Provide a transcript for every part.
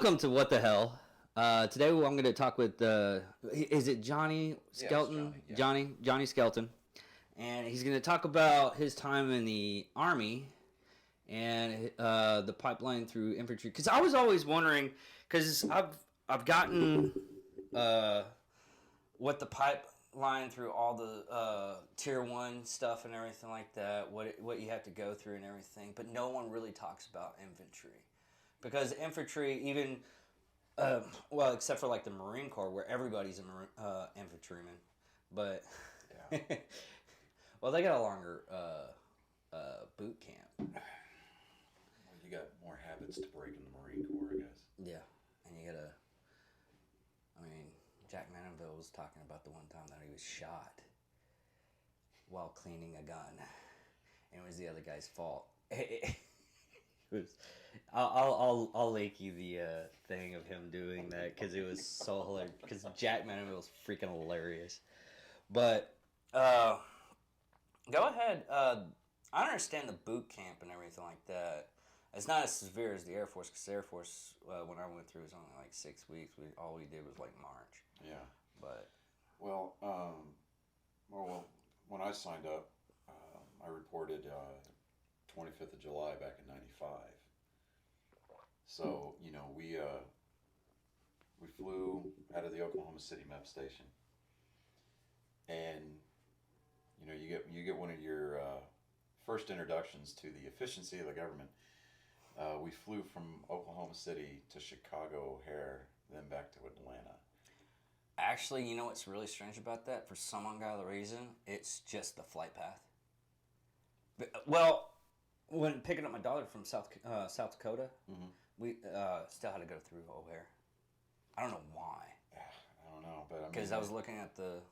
Welcome to What the Hell. Today I'm going to talk with is it Johnny Skelton? Yes, Johnny, yeah. Johnny Skelton, and he's going to talk about his time in the Army and the pipeline through infantry. Because I was always wondering, because I've gotten what the pipeline through all the tier 1 stuff and everything like that, what you have to go through and everything, but no one really talks about infantry. Because infantry, even, well, except for like the Marine Corps, where everybody's an infantryman, but, Yeah. well, they got a longer boot camp. Well, you got more habits to break in the Marine Corps, I guess. Yeah, and you gotta, I mean, Jack Manonville was talking about the one time that he was shot while cleaning a gun, and it was the other guy's fault. It was, I'll link you the thing of him doing that because it was so hilarious. Because Jack Manonville was freaking hilarious. But go ahead. I understand the boot camp and everything like that. It's not as severe as the Air Force, because the Air Force, when I went through, it was only like 6 weeks. All we did was like march. Yeah. But well, when I signed up, I reported 25th of July back in '95. So we flew out of the Oklahoma City MEP station, and you get one of your first introductions to the efficiency of the government. We flew from Oklahoma City to Chicago O'Hare, then back to Atlanta. actually, you know what's really strange about that? For some ungodly reason, it's just the flight path. Well, when picking up my daughter from South Dakota, Mm-hmm. we still had to go through O'Hare. I don't know why. I don't know, but I mean, Because I was looking at the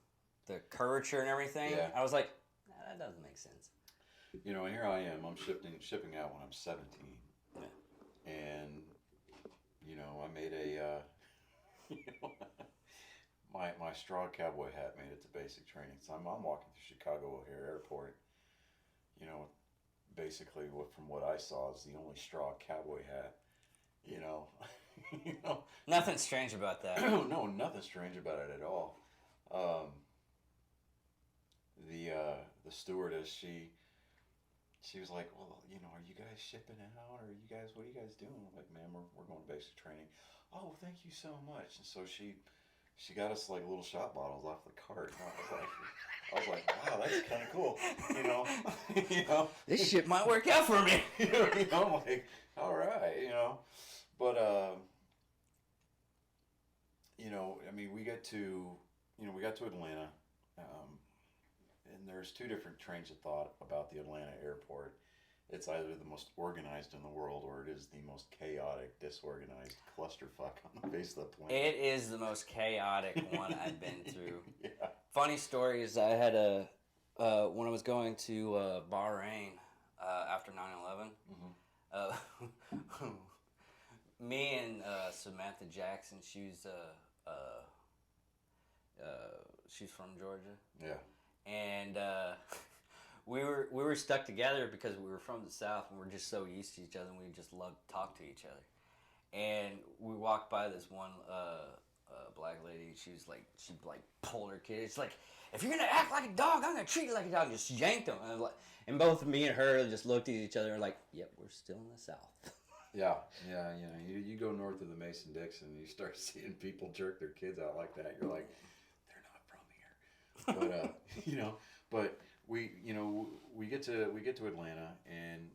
curvature and everything. Yeah. I was like, nah, that doesn't make sense. and here I am. I'm shipping out when I'm 17. Yeah. And I made a my straw cowboy hat made it to basic training. So I'm walking through Chicago O'Hare Airport. Basically, from what I saw, is the only straw cowboy hat. Nothing strange about that. No, nothing strange about it at all. The stewardess, she was like, well, are you guys shipping out, or what are you guys doing? I'm like, man, we're going to basic training. Oh, thank you so much. And so she got us like little shot bottles off the cart. And I was like, wow, that's kind of cool. This shit might work out for me. I'm like, all right, but I mean, we got to Atlanta, and there's two different trains of thought about the Atlanta airport. It's either the most organized in the world, or it is the most chaotic, disorganized clusterfuck on the face of the planet. It is the most chaotic one I've been through. Yeah. Funny story is I had when I was going to Bahrain after 9/11, Mm-hmm. me and Samantha Jackson, she's from Georgia. Yeah. And we were stuck together because we were from the South and we're just so used to each other and we just loved to talk to each other. And we walked by this one black lady. She pulled her kid. It's like, if you're gonna act like a dog, I'm gonna treat you like a dog. Just yanked him. And both me and her just looked at each other and like, yep, we're still in the South. Yeah. You go north of the Mason-Dixon, you start seeing people jerk their kids out like that. You're like, they're not from here. But we get to Atlanta, and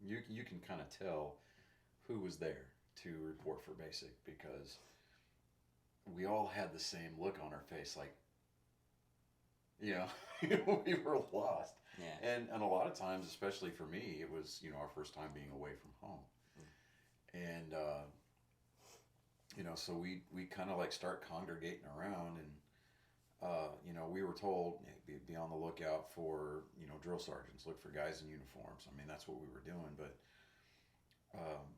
you can kind of tell who was there to report for basic, because we all had the same look on our face, like, we were lost. Yeah. And a lot of times, especially for me, it was our first time being away from home. And so we kind of like start congregating around, and we were told, hey, be on the lookout for drill sergeants, look for guys in uniforms. I mean, that's what we were doing, but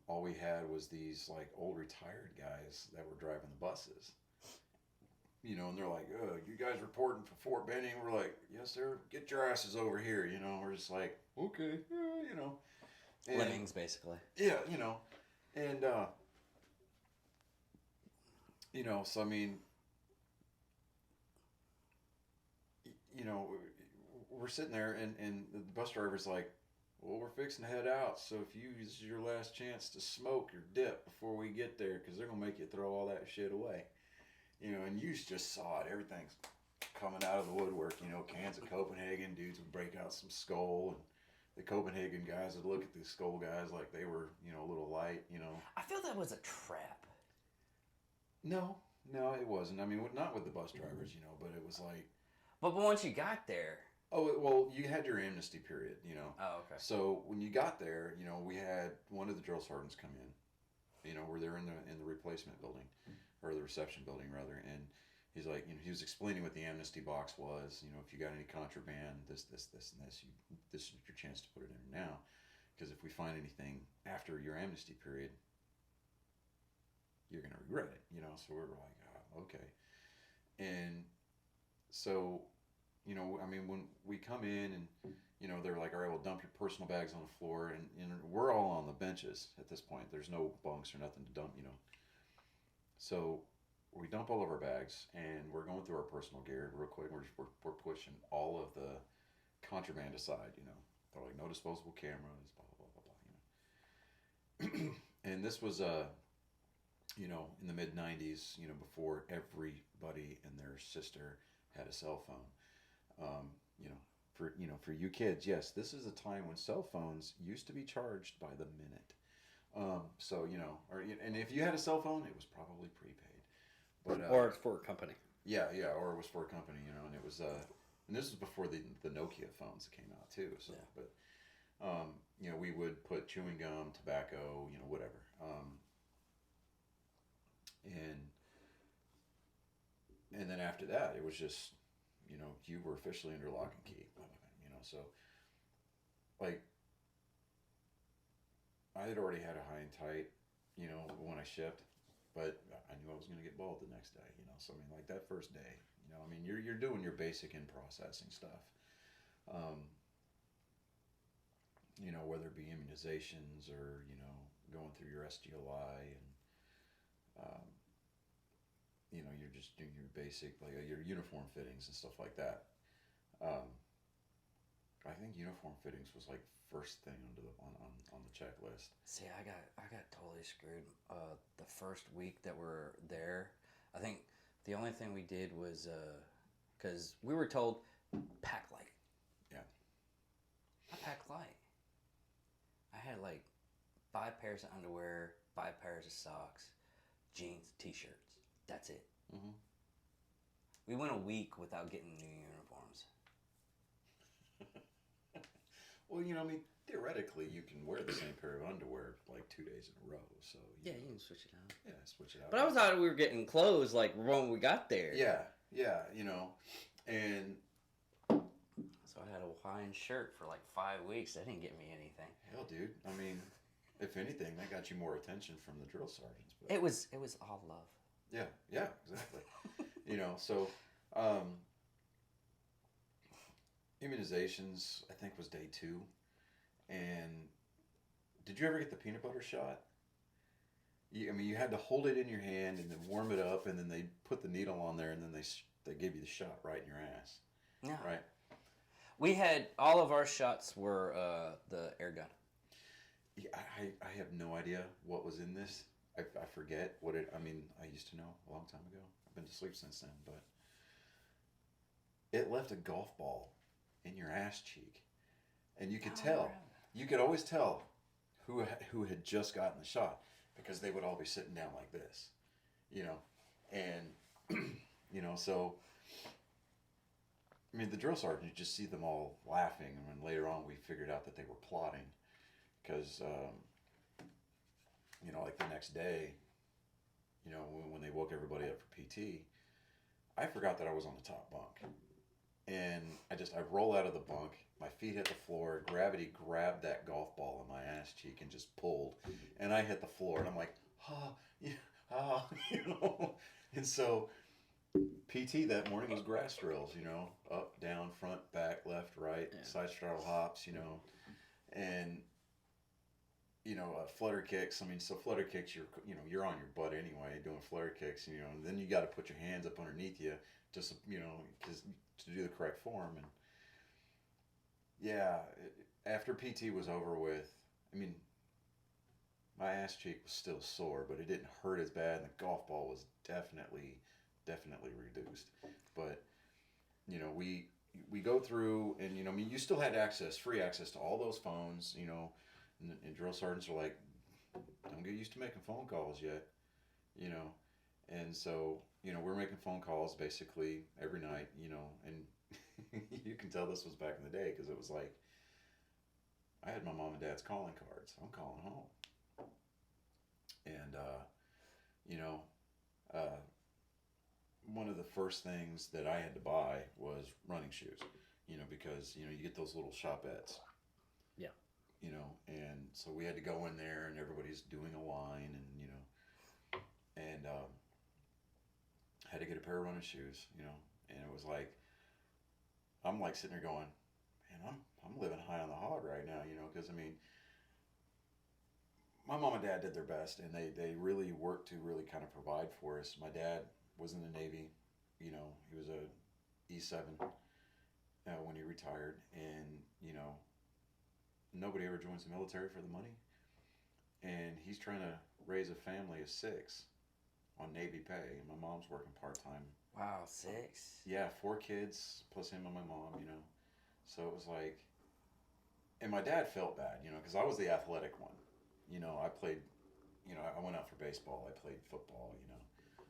all we had was these like old retired guys that were driving the buses. And they're like, you guys reporting for Fort Benning? We're like, yes, sir. Get your asses over here. We're just like, okay, And, Lemmings, basically. Yeah, and So I mean, we're sitting there, and the bus driver's like, well, we're fixing to head out, so if this is your last chance to smoke or dip before we get there, because they're gonna make you throw all that shit away. And you just saw it. Everything's coming out of the woodwork. Cans of Copenhagen. Dudes would break out some Skull, and the Copenhagen guys would look at the Skull guys like they were, a little light. I feel that was a trap. No, no, it wasn't. I mean, not with the bus drivers, but it was like. But once you got there. Oh, well, you had your amnesty period, Oh, okay. So when you got there, we had one of the drill sergeants come in. We're there in the replacement building, or the reception building rather, and he's like, he was explaining what the amnesty box was. If you got any contraband, this, and this, this is your chance to put it in now, because if we find anything after your amnesty period, you're gonna regret it. So we were like, oh, okay, and so. I mean, when we come in and, they're like, all right, well, dump your personal bags on the floor. And we're all on the benches at this point. There's no bunks or nothing to dump, So we dump all of our bags and we're going through our personal gear real quick. We're pushing all of the contraband aside, They're like, no disposable cameras, blah, blah, blah, blah, And this was, in the mid-90s, before everybody and their sister had a cell phone. For you kids, yes, this is a time when cell phones used to be charged by the minute. And if you had a cell phone, it was probably prepaid, or it's for a company. Yeah, or it was for a company, and it was and this was before the Nokia phones came out too. So, yeah. But we would put chewing gum, tobacco, whatever, and then after that, it was just. You were officially under lock and key, so, like, I had already had a high and tight, when I shipped, but I knew I was going to get bald the next day, so, I mean, like, that first day, I mean, you're doing your basic in-processing stuff, whether it be immunizations or, going through your SGLI and, you're just doing your basic, like your uniform fittings and stuff like that. I think uniform fittings was like first thing on the checklist. See, I got totally screwed. The first week that we're there, I think the only thing we did was because we were told pack light. Yeah. I packed light. I had like 5 pairs of underwear, 5 pairs of socks, jeans, t-shirts. That's it. Mm-hmm. We went a week without getting new uniforms. Well, I mean, theoretically, you can wear the same pair of underwear like 2 days in a row. So you can switch it out. Yeah, switch it out. But I thought we were getting clothes like when we got there. Yeah, and so I had a Hawaiian shirt for like 5 weeks. That didn't get me anything. Hell, dude. I mean, if anything, that got you more attention from the drill sergeants. But it was all love. Yeah, exactly. So immunizations, I think, was day 2. And did you ever get the peanut butter shot? You had to hold it in your hand and then warm it up, and then they put the needle on there, and then they give you the shot right in your ass. Yeah. Right. We had all of our shots were the air gun. Yeah, I have no idea what was in this. I forget what it. I mean, I used to know a long time ago. I've been to sleep since then, but it left a golf ball in your ass cheek, and you could tell. You could always tell who had just gotten the shot because they would all be sitting down like this, and so. I mean, the drill sergeant, you just see them all laughing, and then later on we figured out that they were plotting, because. Like the next day, when they woke everybody up for PT, I forgot that I was on the top bunk. And I roll out of the bunk, my feet hit the floor, gravity grabbed that golf ball in my ass cheek and just pulled. And I hit the floor, and I'm like, And so PT that morning was grass drills, up, down, front, back, left, right, side straddle hops, and flutter kicks. I mean, so flutter kicks, you're on your butt anyway doing flutter kicks, and then you got to put your hands up underneath you, just, because to do the correct form. And yeah, after PT was over with, I mean, my ass cheek was still sore, but it didn't hurt as bad, and the golf ball was definitely reduced. But we go through, and I mean, you still had free access to all those phones, and drill sergeants are like, don't get used to making phone calls yet, and so we're making phone calls basically every night, and you can tell this was back in the day because it was like I had my mom and dad's calling cards. I'm calling home, and one of the first things that I had to buy was running shoes, because you get those little shopettes. Yeah. And so we had to go in there, and everybody's doing a line, and and had to get a pair of running shoes, and it was like I'm like sitting there going, man, I'm living high on the hog right now, because I mean, my mom and dad did their best, and they really worked to really kind of provide for us. My dad was in the Navy, he was a E7 when he retired, and nobody ever joins the military for the money, and he's trying to raise a family of 6 on Navy pay, and my mom's working part-time. Wow, 6? Yeah, 4 kids plus him and my mom, so it was like, and my dad felt bad, because I was the athletic one. I played, I went out for baseball, I played football,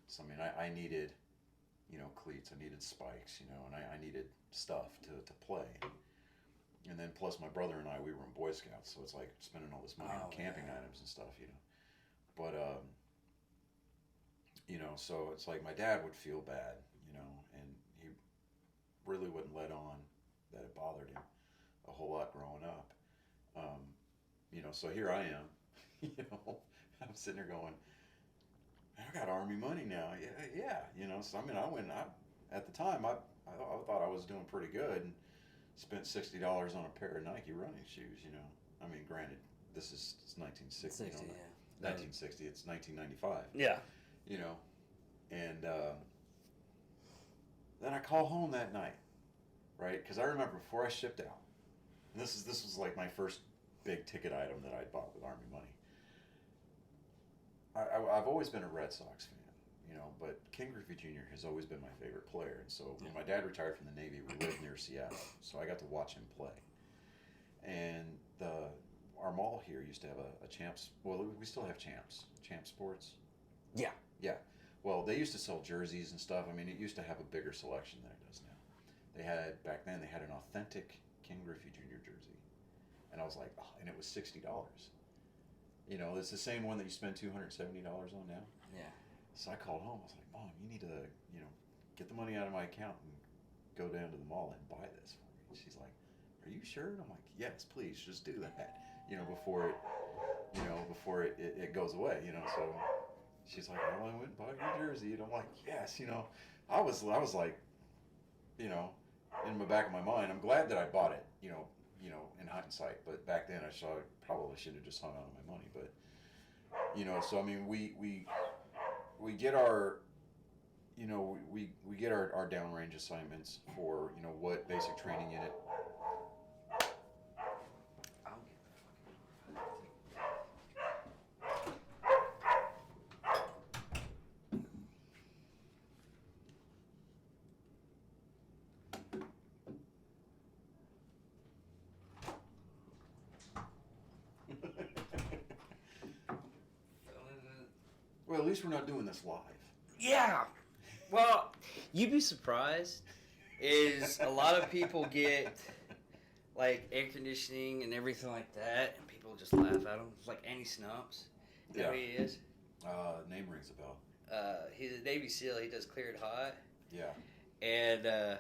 so I mean, I needed, cleats, I needed spikes, and I needed stuff to play. And then plus my brother and I, we were in Boy Scouts, so it's like spending all this money on camping items and stuff, But, so it's like my dad would feel bad, and he really wouldn't let on that it bothered him a whole lot growing up. So here I am, I'm sitting there going, I got Army money now. Yeah. So I mean, at the time, I thought I was doing pretty good, and spent $60 on a pair of Nike running shoes, I mean, granted, it's 1960, 60, yeah. 1960, it's 1995. Yeah. And then I call home that night, right? Because I remember before I shipped out, and this was like my first big ticket item that I bought with Army money. I've always been a Red Sox fan, but Ken Griffey Jr. has always been my favorite player. And so when my dad retired from the Navy, we lived near Seattle, so I got to watch him play. And our mall here used to have a Champs. Well, we still have Champs Sports. Yeah. Yeah. Well, they used to sell jerseys and stuff. I mean, it used to have a bigger selection than it does now. Back then they had an authentic Ken Griffey Jr. jersey, and I was like, oh, and it was $60. It's the same one that you spend $270 on now. Yeah. So I called home. I was like, Mom, you need to, get the money out of my account and go down to the mall and buy this for me. And she's like, are you sure? And I'm like, yes, please, just do that. Before it goes away. So she's like, well, I went and bought your jersey, and I'm like, yes. I was like, in the back of my mind, I'm glad that I bought it. In hindsight, but back then I probably should have just hung on to my money. But so I mean, we get our we get our downrange assignments for what basic training unit. Well, at least we're not doing this live. Yeah. Well, you'd be surprised. Is a lot of people get like air conditioning and everything like that, and people just laugh at him. It's like Andy Snumps. You know who he is? Name rings a bell. He's a Navy SEAL. He does cleared hot. Yeah. And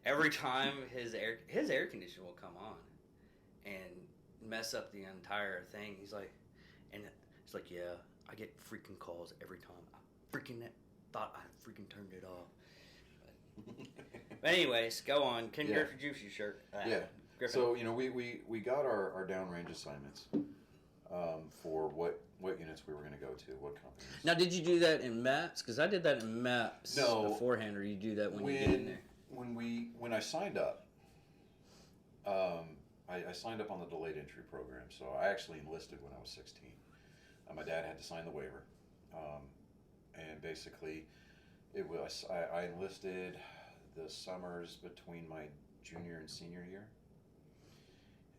every time his air conditioner will come on and mess up the entire thing. He's like, yeah, I get freaking calls every time. I freaking thought I freaking turned it off. But anyways, go on. Ken Griffey Juicy shirt. Yeah. Griffin. So we got our downrange assignments. for what units we were going to go to, what companies. Now, did you do that in maps? Because I did that in maps beforehand, or you do that when you get in there? When I signed up, I signed up on the delayed entry program, so I actually enlisted when I was 16. My dad had to sign the waiver, and basically, I enlisted the summers between my junior and senior year,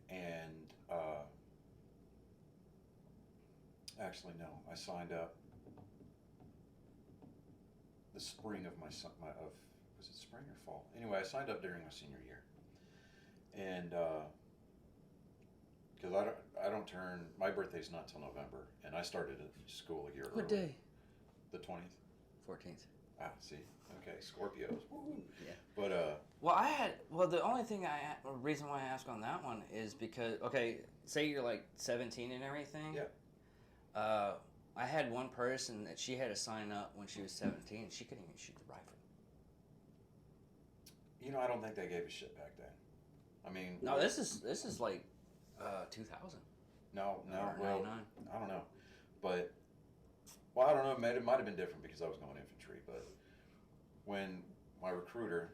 and actually no, I signed up the spring of was it spring or fall? Anyway, I signed up during my senior year, and because I don't turn, my birthday's not till November, and I started school a year early. What day? The 20th. 14th. Ah, see, okay, Scorpios. Woo-hoo. Yeah. But Well, the only reason why I ask on that one is because, okay, say you're like 17 and everything. Yeah. I had one person that she had to sign up when she was 17. She couldn't even shoot the rifle. You know, I don't think they gave a shit back then. I mean, no, this is like 2000. No, or well, 99. I don't know, but I don't know. It might have been different because I was going infantry. But when my recruiter,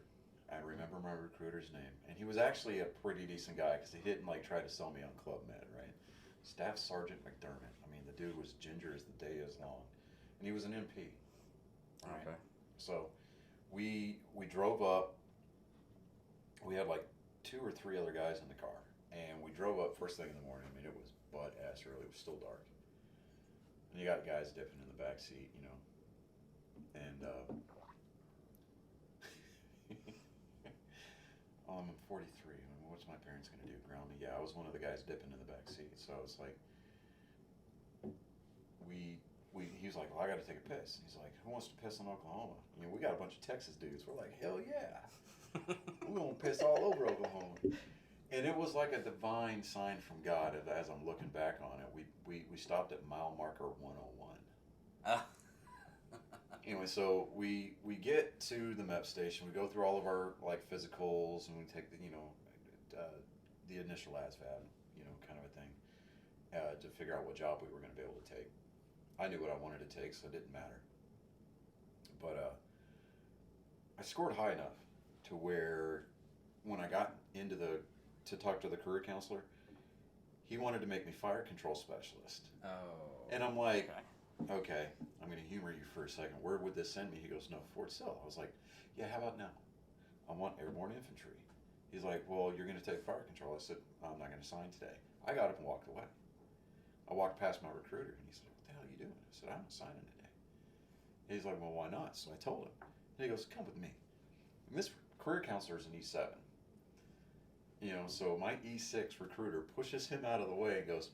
I remember my recruiter's name, and he was actually a pretty decent guy because he didn't like try to sell me on Club Med, right? Staff Sergeant McDermott. I mean, the dude was ginger as the day is long, and he was an MP. Right? Okay. So we drove up. We had like 2 or 3 other guys in the car, and we drove up first thing in the morning. I mean, it was butt ass early. It was still dark, and you got guys dipping in the back seat, you know, and I'm 43. I mean, what's my parents gonna do? Ground me? Yeah, I was one of the guys dipping in the back seat. So it's like he was like, well, I got to take a piss. He's like, who wants to piss in Oklahoma? I mean, we got a bunch of Texas dudes. We're like, hell yeah. We're going to piss all over Oklahoma. And it was like a divine sign from God as I'm looking back on it. We stopped at mile marker 101. Anyway, so we get to the MEP station. We go through all of our like physicals, and we take the initial ASVAB, kind of a thing, to figure out what job we were going to be able to take. I knew what I wanted to take, so it didn't matter. But I scored high enough to where when I got to talk to the career counselor, he wanted to make me fire control specialist. Oh. And I'm like, okay, I'm going to humor you for a second. Where would this send me? He goes, no, Fort Sill. I was like, yeah, how about now? I want airborne infantry. He's like, well, you're going to take fire control. I said, I'm not going to sign today. I got up and walked away. I walked past my recruiter, and he said, what the hell are you doing? I said, I'm not signing today. He's like, well, why not? So I told him. And he goes, come with me. And this career counselor is an E7. So my E6 recruiter pushes him out of the way and goes,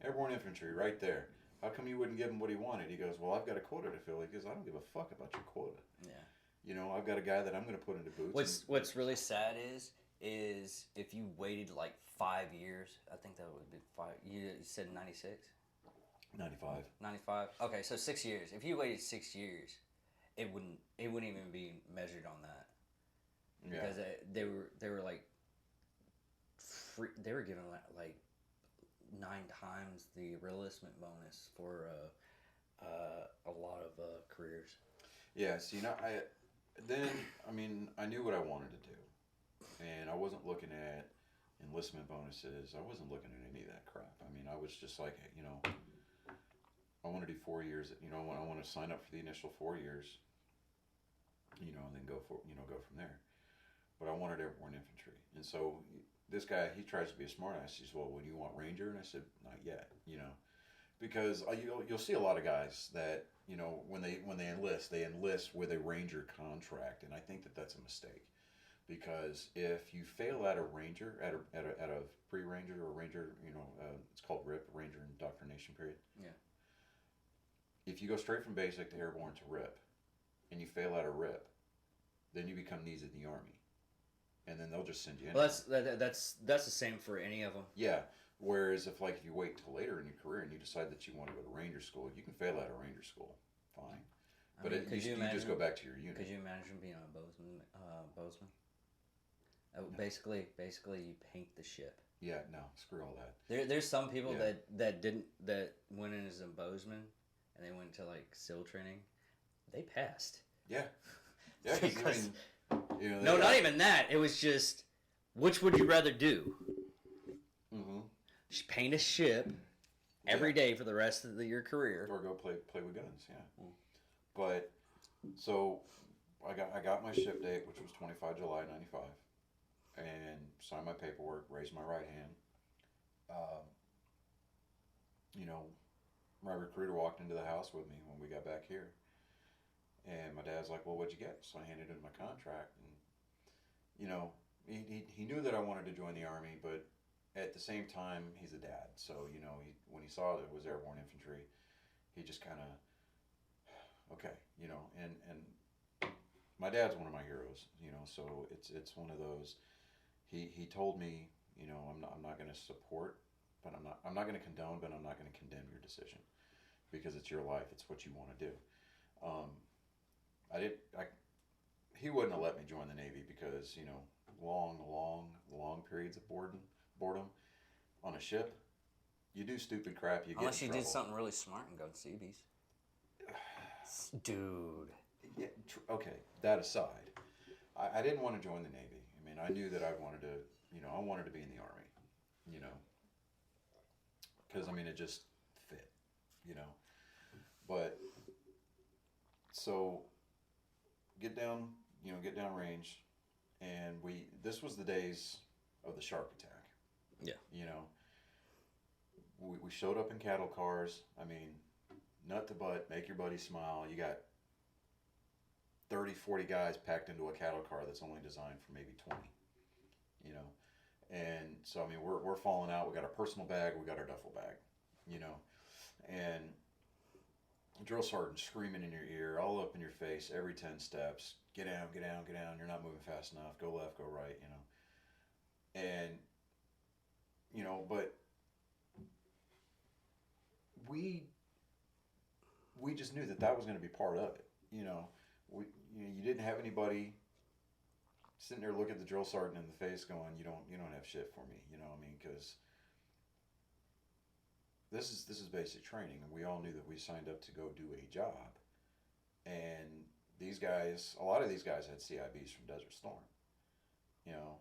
airborne infantry right there. How come you wouldn't give him what he wanted? He goes, well, I've got a quota to fill. He goes, I don't give a fuck about your quota. Yeah. I've got a guy that I'm going to put into boots. What's really sad is if you waited like 5 years, I think that would be 5. You said 96? 95. 95. Okay, so 6 years. If you waited 6 years, it wouldn't even be measured on that. Because they were like free, they were given like 9 times the enlistment bonus for a lot of careers. Yeah, see, I knew what I wanted to do, and I wasn't looking at enlistment bonuses. I wasn't looking at any of that crap. I mean, I was just like, I want to do 4 years. I want to sign up for the initial 4 years, and then go from there. But I wanted airborne infantry, and so this guy, he tries to be a smartass. He says, well, would you want ranger? And I said, not yet, because you'll see a lot of guys that, when they enlist with a ranger contract, and I think that's a mistake, because if you fail at a ranger, at a pre-ranger or ranger, it's called RIP, Ranger Indoctrination Period. Yeah. If you go straight from basic to airborne to RIP, and you fail at a RIP, then you become needs of the Army. And then they'll just send you in. Well, that's the same for any of them. Yeah. Whereas if you wait till later in your career and you decide that you want to go to ranger school, you can fail out of ranger school, fine. But you just go back to your unit. Could you imagine being a bozeman? Basically, you paint the ship. Yeah, no, screw all that. There's some people Yeah. that went in as a bozeman and they went to like SEAL training. They passed. Yeah. Yeah, Because no, not even that. It was just, which would you rather do? Mm-hmm. Just paint a ship every day for the rest of your career, or go play with guns. Yeah. But so I got my ship date, which was 25 July 95, and signed my paperwork, raised my right hand. Um, you know, my recruiter walked into the house with me when we got back here. And my dad's like, well, what'd you get? So I handed him my contract. And, he knew that I wanted to join the Army, but at the same time, he's a dad. So, when he saw that it was Airborne Infantry, he just kind of, okay, and my dad's one of my heroes, so it's one of those, he told me, I'm not going to support, but I'm not going to condone, but I'm not going to condemn your decision because it's your life. It's what you want to do. He wouldn't have let me join the Navy because, long periods of boredom on a ship, you do stupid crap, you get unless in you trouble. did something really smart and go to Seabees. Dude. Yeah, okay, that aside, I didn't want to join the Navy. I mean, I knew that I wanted to be in the Army, because, it just fit, But, so, get down range, and this was the days of the shark attack. Yeah. We showed up in cattle cars. I mean, nut to butt, make your buddy smile. You got 30, 40 guys packed into a cattle car that's only designed for maybe 20, And so, we're falling out. We got our personal bag. We got our duffel bag, And drill sergeant screaming in your ear, all up in your face, every 10 steps. Get down, get down, get down. You're not moving fast enough. Go left, go right, And, but we just knew that was going to be part of it. You didn't have anybody sitting there looking at the drill sergeant in the face going, you don't have shit for me, because this is basic training, and we all knew that we signed up to go do a job. And these guys, a lot of these guys had CIBs from Desert Storm,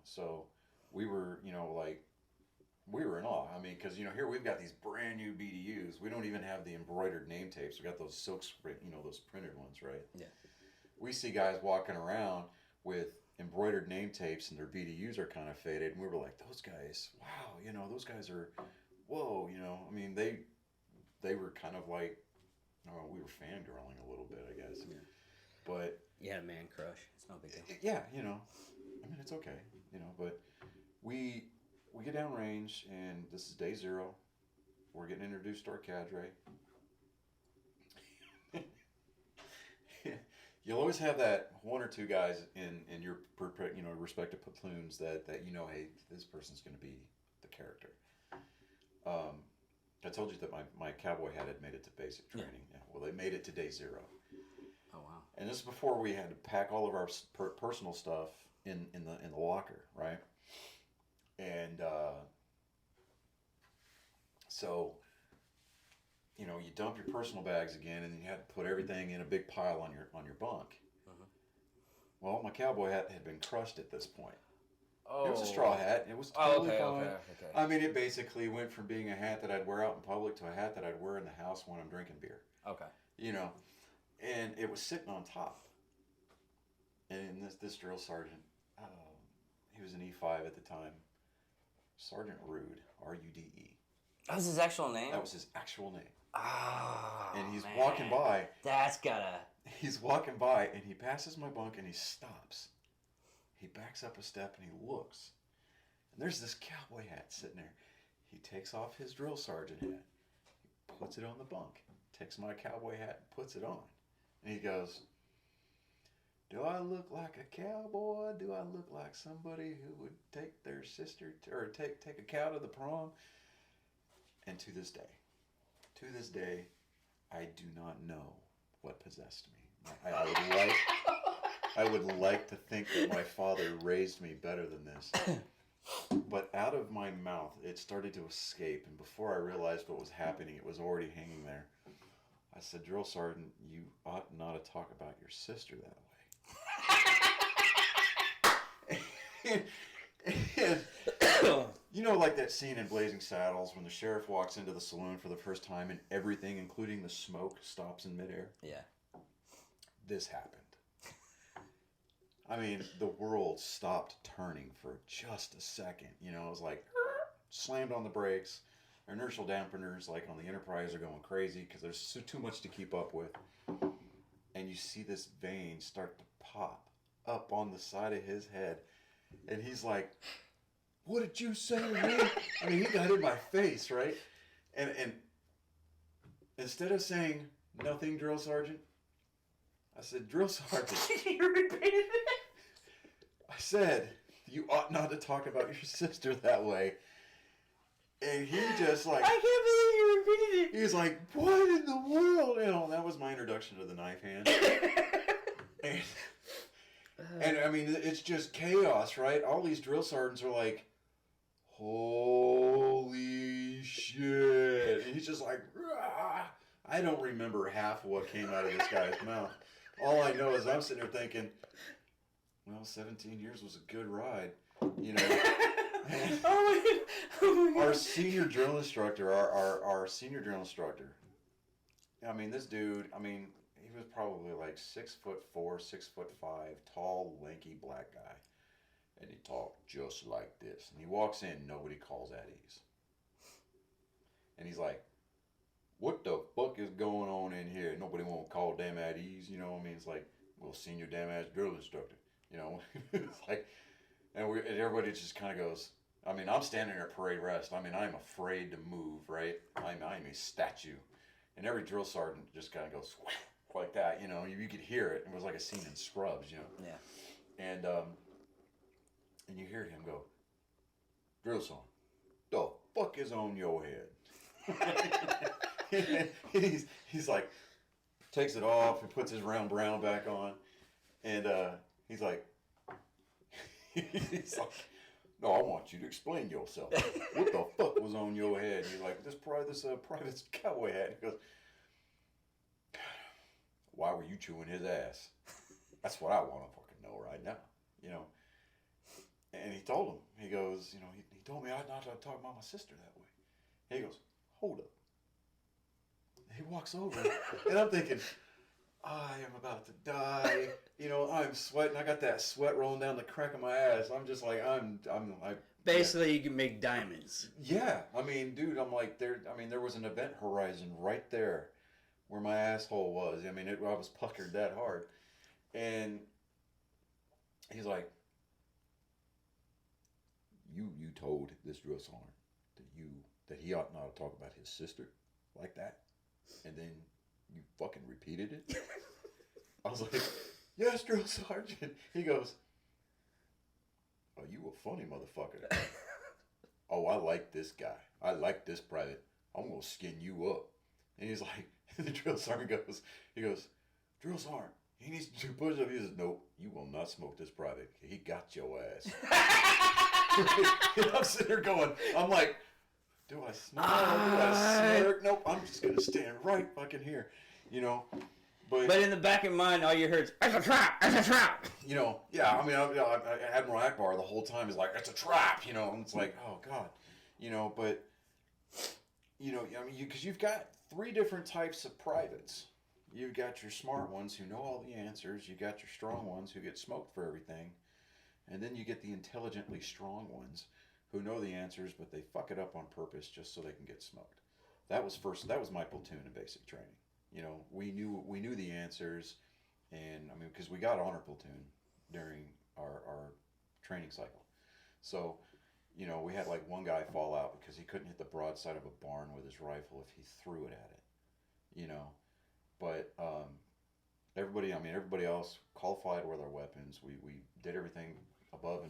so we were, we were in awe. Because, here we've got these brand new BDUs. We don't even have the embroidered name tapes. We got those silk, those printed ones, right? Yeah. We see guys walking around with embroidered name tapes and their BDUs are kind of faded. And we were like, those guys, wow, those guys are, whoa, they were kind of like, we were fangirling a little bit, I guess. Yeah. But. Yeah, man crush. It's no big deal. Yeah, it's okay, but we get down range, and this is day 0. We're getting introduced to our cadre. You'll always have that one or two guys in your respective platoons that hey, this person's going to be the character. I told you that my cowboy hat had made it to basic training. Yeah. Well, they made it to day 0. Oh wow! And this is before we had to pack all of our personal stuff in the locker, right? And so, you dump your personal bags again, and then you had to put everything in a big pile on your bunk. Uh-huh. Well, my cowboy hat had been crushed at this point. Oh. It was a straw hat. It was totally fine. Okay. It basically went from being a hat that I'd wear out in public to a hat that I'd wear in the house when I'm drinking beer. Okay. And it was sitting on top. And this drill sergeant, he was an E5 at the time, Sergeant Rude, R-U-D-E. That was his actual name? That was his actual name. Oh, and he's walking by. That's gotta... He's walking by, and he passes my bunk, and he stops. He backs up a step, and he looks. And there's this cowboy hat sitting there. He takes off his drill sergeant hat. He puts it on the bunk. Takes my cowboy hat and puts it on. And he goes, do I look like a cowboy? Do I look like somebody who would take their sister or take a cow to the prom? And to this day, I do not know what possessed me. I would like to think that my father raised me better than this. But out of my mouth, it started to escape, and before I realized what was happening, it was already hanging there. I said, "Drill Sergeant, you ought not to talk about your sister that way." and, you know, like that scene in Blazing Saddles when the sheriff walks into the saloon for the first time and everything, including the smoke, stops in midair? Yeah. This happened. I mean, the world stopped turning for just a second. You know, it was like, slammed on the brakes. Our inertial dampeners, like on the Enterprise, are going crazy because there's too much to keep up with. And you see this vein start to pop up on the side of his head. And he's like, "What did you say to me?" I mean, he got in my face, right? And instead of saying, "Nothing, Drill Sergeant," I said, "Drill Sergeant." You repeated it? I said, "You ought not to talk about your sister that way." And he just like... I can't believe you repeated it. He was like, "What in the world?" You know, that was my introduction to the knife hand. and I mean, it's just chaos, right? All these drill sergeants are like, "Holy shit." And he's just like, "Rah." I don't remember half of what came out of this guy's mouth. All I know is I'm sitting there thinking, well, 17 years was a good ride, you know. Our senior drill instructor, our senior drill instructor, I mean, this dude, I mean, he was probably like 6'4", 6'5", tall, lanky black guy. And he talked just like this. And he walks in, nobody calls at ease. And he's like, "What the fuck is going on in here? Nobody won't call damn at ease." You know what I mean? It's like, well, senior damn ass drill instructor. You know? It's like, and everybody just kind of goes, I mean, I'm standing there at parade rest. I mean, I'm afraid to move, right? I'm a statue. And every drill sergeant just kind of goes like that, you know. You could hear it. It was like a scene in Scrubs, you know. Yeah. And you hear him go, "Drill sergeant, the fuck is on your head?" he's like, takes it off and puts his round brown back on, and he's like, "No, I want you to explain yourself. What the fuck was on your head?" He's like, "This private cowboy hat." He goes, "Why were you chewing his ass?" That's what I want to fucking know right now, you know. And he told him, he goes, you know, he told me I'd not to talk about my sister that way. And he goes, "Hold up." He walks over, and I'm thinking, I am about to die. You know, I'm sweating. I got that sweat rolling down the crack of my ass. I'm just like, Basically, you can make diamonds. Yeah, I mean, dude, I'm like, there was an event horizon right there where my asshole was. I mean, I was puckered that hard. And he's like, you told this drill sergeant that he ought not to talk about his sister like that, and then you fucking repeated it?" I was like, "Yes, drill sergeant." He goes, "Oh, you a funny motherfucker." "Oh, I like this guy. I like this private. I'm gonna skin you up." And he's like, the drill sergeant goes, "Drill sergeant, he needs to do push-up." He says, "Nope, you will not smoke this private. He got your ass." And I'm sitting there going, I'm like, do I smile? Do I smirk? Nope, I'm just gonna stand right fucking here, you know. But in the back of mind, all you heard is, "It's a trap! It's a trap!" You know, yeah. I mean, Admiral Akbar the whole time is like, "It's a trap," you know. And it's like, oh god, you know. But you know, I mean, because you've got three different types of privates. You've got your smart ones who know all the answers. You got your strong ones who get smoked for everything. And then you get the intelligently strong ones who know the answers, but they fuck it up on purpose just so they can get smoked. That was my platoon in basic training. You know, we knew the answers, and I mean, because we got honor platoon during our training cycle. So, you know, we had like one guy fall out because he couldn't hit the broadside of a barn with his rifle if he threw it at it. You know, but everybody else qualified with our weapons. We did everything above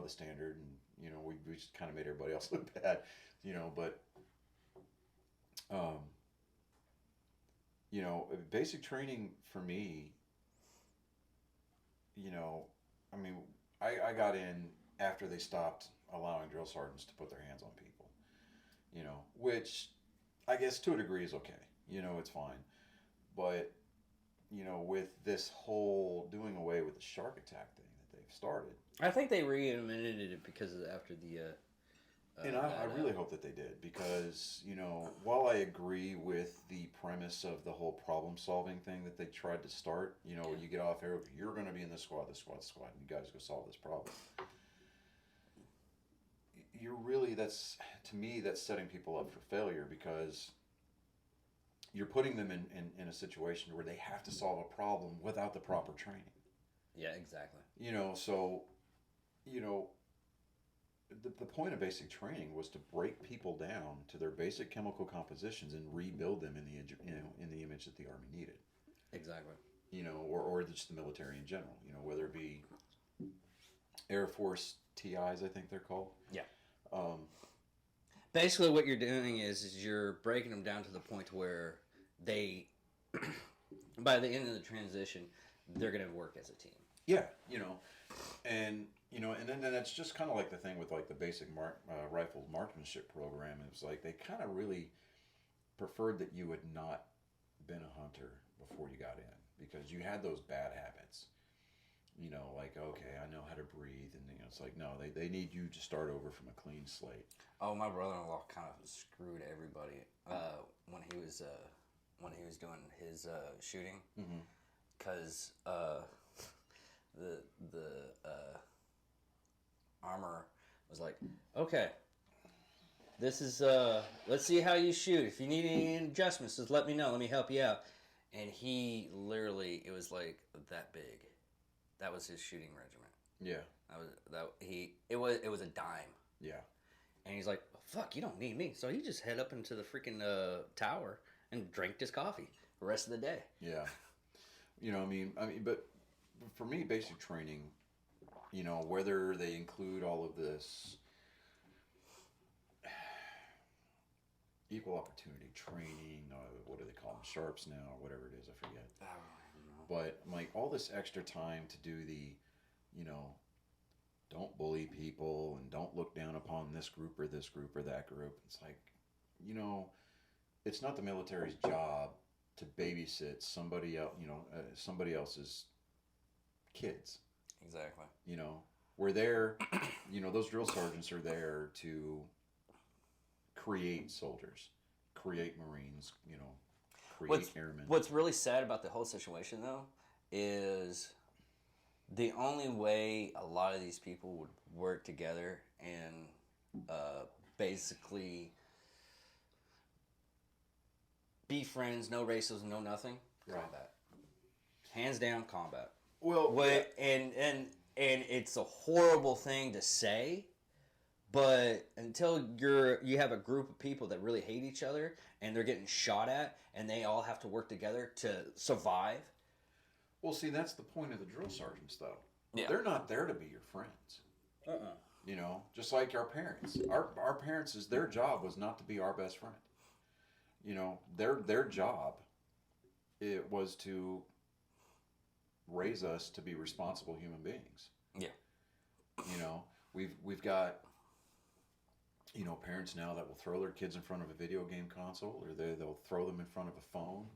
the standard, and you know, we just kind of made everybody else look bad, you know. But you know, basic training for me, you know, I mean, I got in after they stopped allowing drill sergeants to put their hands on people. Which I guess to a degree is okay. It's fine. But, with this whole doing away with the shark attack thing that they've started. I think they reimplemented it because after the. And I really hope that they did because, while I agree with the premise of the whole problem solving thing that they tried to start, you get off air, you're going to be in this squad, and you guys go solve this problem. To me, that's setting people up for failure because you're putting them in a situation where they have to solve a problem without the proper training. Yeah, exactly. The point of basic training was to break people down to their basic chemical compositions and rebuild them in the image that the Army needed. Exactly. Or just the military in general. Whether it be Air Force TIs, I think they're called. Yeah. Basically, what you're doing is you're breaking them down to the point where they, by the end of the transition, they're going to work as a team. Yeah, and then that's just kind of like the thing with like the basic rifle marksmanship program. It was like they kind of really preferred that you had not been a hunter before you got in because you had those bad habits. Like, okay, I know how to breathe, and it's like, no, they need you to start over from a clean slate. Oh, my brother-in-law kind of screwed everybody when he was doing his shooting, because the armor was like, okay, this is let's see how you shoot. If you need any adjustments, just let me know. Let me help you out. And he literally, it was like that big. That was his shooting regiment. Yeah. It was a dime. Yeah. And he's like, fuck, you don't need me. So he just head up into the freaking tower and drank his coffee the rest of the day. Yeah. But for me, basic training, whether they include all of this equal opportunity training, what do they call them, sharps now, or whatever it is, I forget. I don't know. But like all this extra time to do the, don't bully people and don't look down upon this group or that group. It's like, it's not the military's job to babysit somebody else, somebody else's kids. Exactly. We're there, those drill sergeants are there to create soldiers, create Marines, create airmen. What's really sad about the whole situation, though, is the only way a lot of these people would work together and basically be friends, no racism, no nothing, Right. combat. Hands down, combat. Well, and it's a horrible thing to say, but until you have a group of people that really hate each other and they're getting shot at and they all have to work together to survive. Well, see, that's the point of the drill sergeants, though. Yeah. They're not there to be your friends. Just like our parents. Our parents, their job was not to be our best friend. Their job, it was to raise us to be responsible human beings. Yeah. We've got parents now that will throw their kids in front of a video game console, or they'll throw them in front of a phone,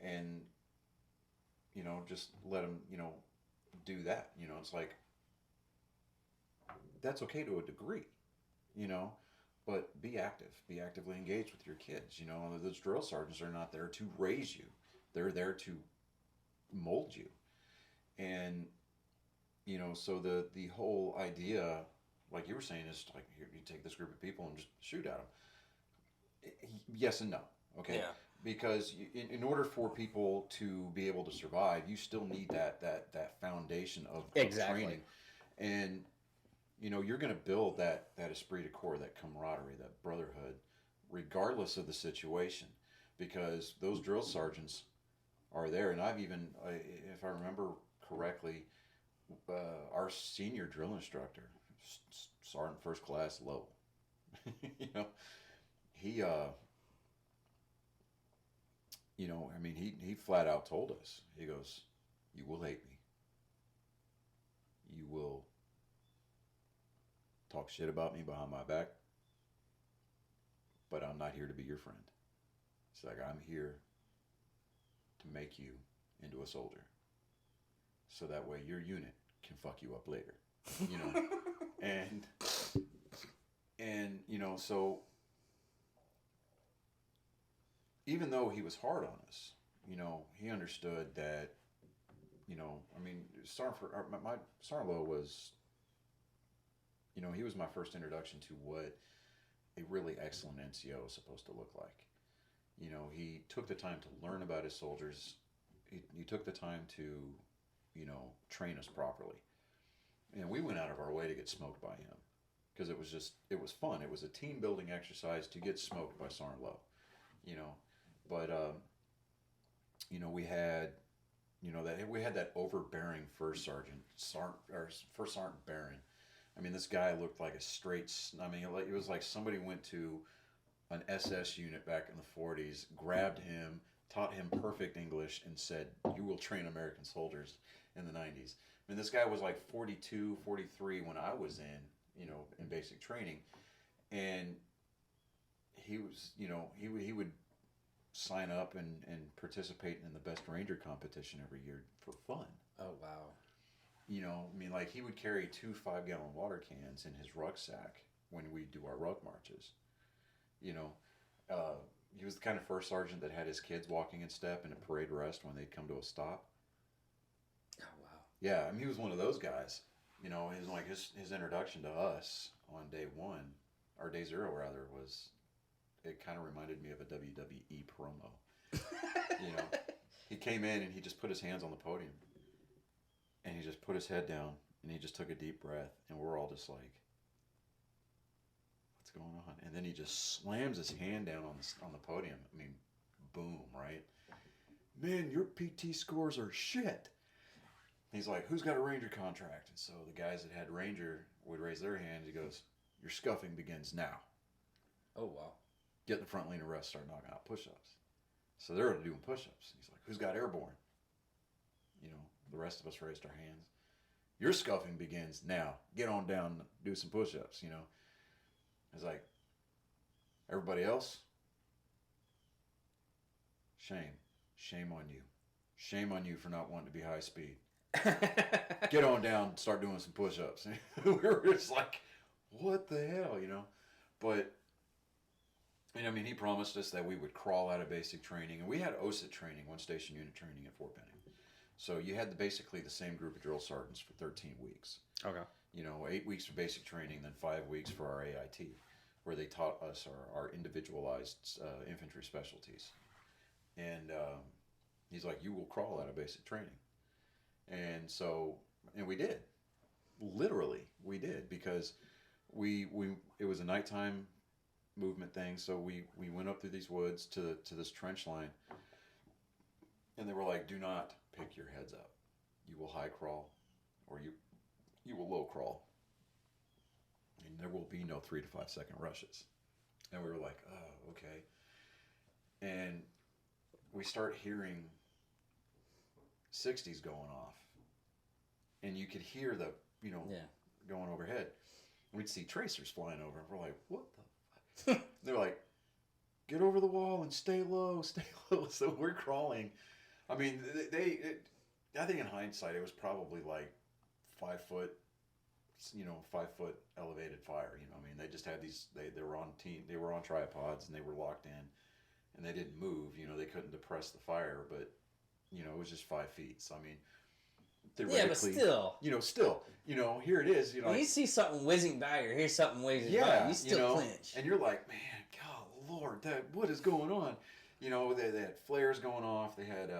and just let them do that. It's like that's okay to a degree, but be actively engaged with your kids. Those drill sergeants are not there to raise you; they're there to mold you, and so the whole idea, like you were saying, is like you take this group of people and just shoot at them. Yes and no. Okay. Yeah. Because in order for people to be able to survive, you still need that foundation of training, and you're going to build that esprit de corps, that camaraderie, that brotherhood, regardless of the situation, because those drill sergeants are there. And I've even, if I remember correctly, our senior drill instructor, Sergeant First Class Lowe, he he flat out told us, he goes, you will hate me, you will talk shit about me behind my back, but I'm not here to be your friend. It's like, I'm here to make you into a soldier. So that way your unit can fuck you up later. You know? and you know, so even though he was hard on us, you know, he understood that, you know, I mean, my Sergeant Lowe was, you know, he was my first introduction to what a really excellent NCO is supposed to look like. You know, he took the time to learn about his soldiers. He took the time to, you know, train us properly. And we went out of our way to get smoked by him because it was fun. It was a team building exercise to get smoked by Sergeant Lowe, you know. But, you know, we had that overbearing first sergeant Baron. I mean, this guy looked like a straight. I mean, it was like somebody went to an SS unit back in the 40s, grabbed him, taught him perfect English, and said, "You will train American soldiers in the 90s." I mean, this guy was like 42, 43 when I was in basic training, and he was, you know, he would sign up and participate in the best ranger competition every year for fun. Oh, wow. You know, I mean, like, he would carry 2 5-gallon water cans in his rucksack when we do our ruck marches. You know, he was the kind of first sergeant that had his kids walking in step in a parade rest when they'd come to a stop. Oh, wow. Yeah, I mean, he was one of those guys. You know, his introduction to us on day 1, or day 0 rather, was, it kind of reminded me of a WWE promo. You know, he came in and he just put his hands on the podium. And he just put his head down and he just took a deep breath, and we're all just like, what's going on? And then he just slams his hand down on the podium. I mean, boom, right? Man, your PT scores are shit. He's like, who's got a Ranger contract? And so the guys that had Ranger would raise their hands. He goes, your scuffing begins now. Oh, wow. Get in the front line of rest, start knocking out push-ups. So they're doing push-ups. He's like, who's got Airborne? You know, the rest of us raised our hands. Your scuffing begins now. Get on down, do some push-ups, you know. It's like, everybody else, shame on you. Shame on you for not wanting to be high speed. Get on down, start doing some push-ups. We were just like, what the hell, you know? But, and I mean, he promised us that we would crawl out of basic training. And we had OSIT training, one station unit training at Fort Benning. So you had basically the same group of drill sergeants for 13 weeks. Okay. You know, 8 weeks for basic training, then 5 weeks for our AIT, where they taught us our individualized infantry specialties. And he's like, you will crawl out of basic training. And so, and we did. Literally, we did, because it was a nighttime movement thing. So we went up through these woods to this trench line, and they were like, do not pick your heads up. You will high crawl, or you will low crawl. And there will be no 3 to 5 second rushes. And we were like, oh, okay. And we start hearing 60s going off. And you could hear the, you know, going overhead. We'd see tracers flying over, and we're like, what the fuck? They're like, get over the wall and stay low, stay low. So we're crawling. I mean, I think in hindsight, it was probably like 5 foot, 5 foot elevated fire. You know, I mean, they just had these, they were on tripods, and they were locked in, and they didn't move. You know, they couldn't depress the fire, but, you know, it was just 5 feet. So, I mean, theoretically, here it is. You know, when you see something whizzing by or hear something whizzing by, you still clinch. And you're like, man, God, Lord, what is going on? You know, they had flares going off. They had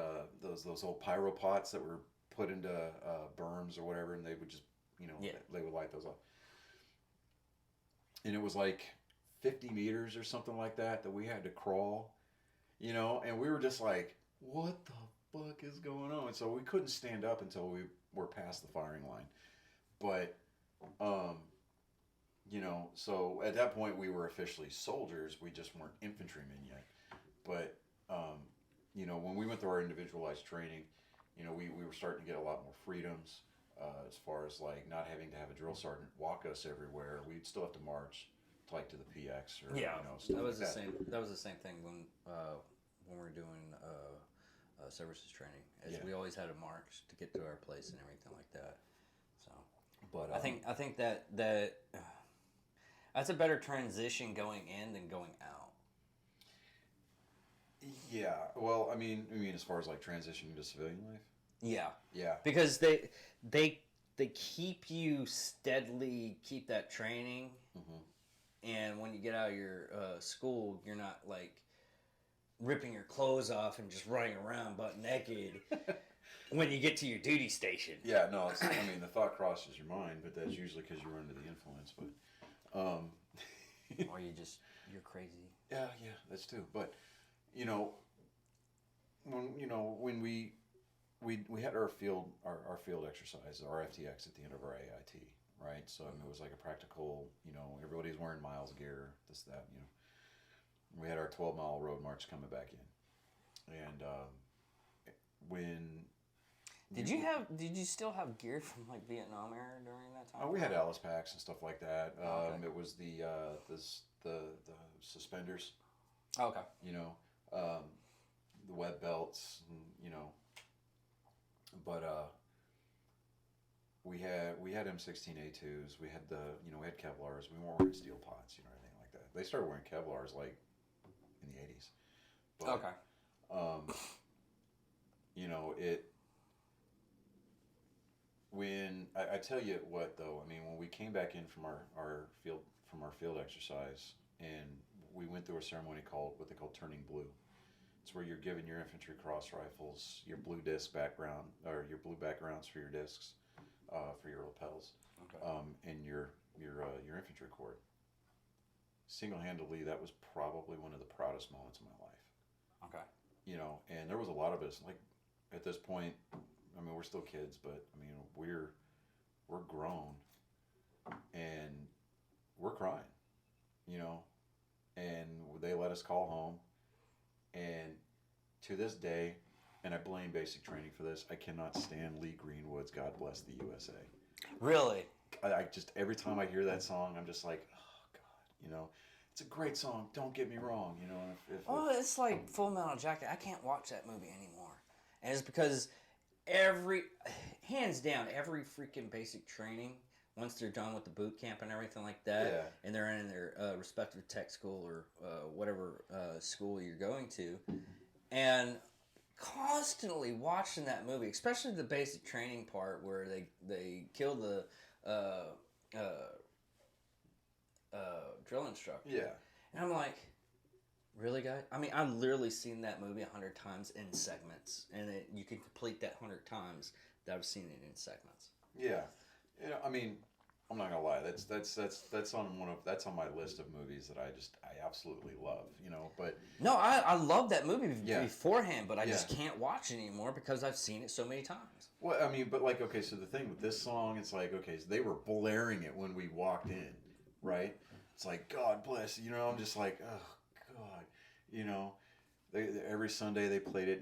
those old pyro pots that were put into berms or whatever, and they would just, they would light those up. And it was like 50 meters or something like that we had to crawl, you know, and we were just like, what the fuck is going on? And so we couldn't stand up until we were past the firing line. But, you know, so at that point we were officially soldiers. We just weren't infantrymen yet. But, you know, when we went through our individualized training, you know, we were starting to get a lot more freedoms. As far as like not having to have a drill sergeant walk us everywhere, we'd still have to march like to the PX or Yeah, stuff that was like the same. That was the same thing when we were doing services training. We always had a march to get to our place and everything like that. So, But I think that that's a better transition going in than going out. yeah. Well, I mean as far as like transitioning to civilian life. Yeah, Yeah. because they keep you steadily keep that training, and when you get out of your school, you're not like ripping your clothes off and just running around butt naked when you get to your duty station. Yeah, no, I mean, the thought crosses your mind, but that's usually because you're under the influence. But, Or you're crazy. yeah, that's too. But, when we had our field exercise, our FTX at the end of our AIT, right? So I mean, it was like a practical, everybody's wearing miles gear, this, that, We had our 12-mile road march coming back in, and when did you still have gear from like Vietnam era during that time? Oh, we had Alice packs and stuff like that. Okay. It was the suspenders, Okay. The web belts, and, but we had M16A2s. We had we had Kevlars. We weren't wearing steel pots, anything like that. They started wearing Kevlars like in the 80s. But, Okay. It. When I tell you what though, I mean when we came back in from our field exercise and we went through a ceremony called what they call turning blue. It's where you're given your infantry cross rifles, your blue disc background or your blue backgrounds for your discs, for your lapels, Okay. and your infantry cord. Single-handedly, that was probably one of the proudest moments of my life. Okay. And there was a lot of us like at this point. I mean, we're still kids, but I mean, we're grown, and we're crying, and they let us call home, and to this day, and I blame basic training for this, I cannot stand Lee Greenwood's "God Bless the USA." Really? I just every time I hear that song, I'm just like, oh God, it's a great song. Don't get me wrong, Well, it's like Full Metal Jacket. I can't watch that movie anymore, and it's because hands down, every freaking basic training, once they're done with the boot camp and everything like that, Yeah. and they're in their respective tech school or whatever school you're going to, and constantly watching that movie, especially the basic training part where they kill the drill instructor. Yeah. And I'm like, really, guys? I mean, I've literally seen that movie 100 times in segments, and you can complete that 100 times that I've seen it in segments. Yeah, I mean, I'm not gonna lie. That's on my list of movies that I absolutely love. But No, I love that movie Yeah. beforehand, but I just can't watch it anymore because I've seen it so many times. well, I mean, but like, okay, so the thing with this song, it's like, okay, so they were blaring it when we walked in, right? It's like, God bless, I'm just like, oh God, every Sunday they played it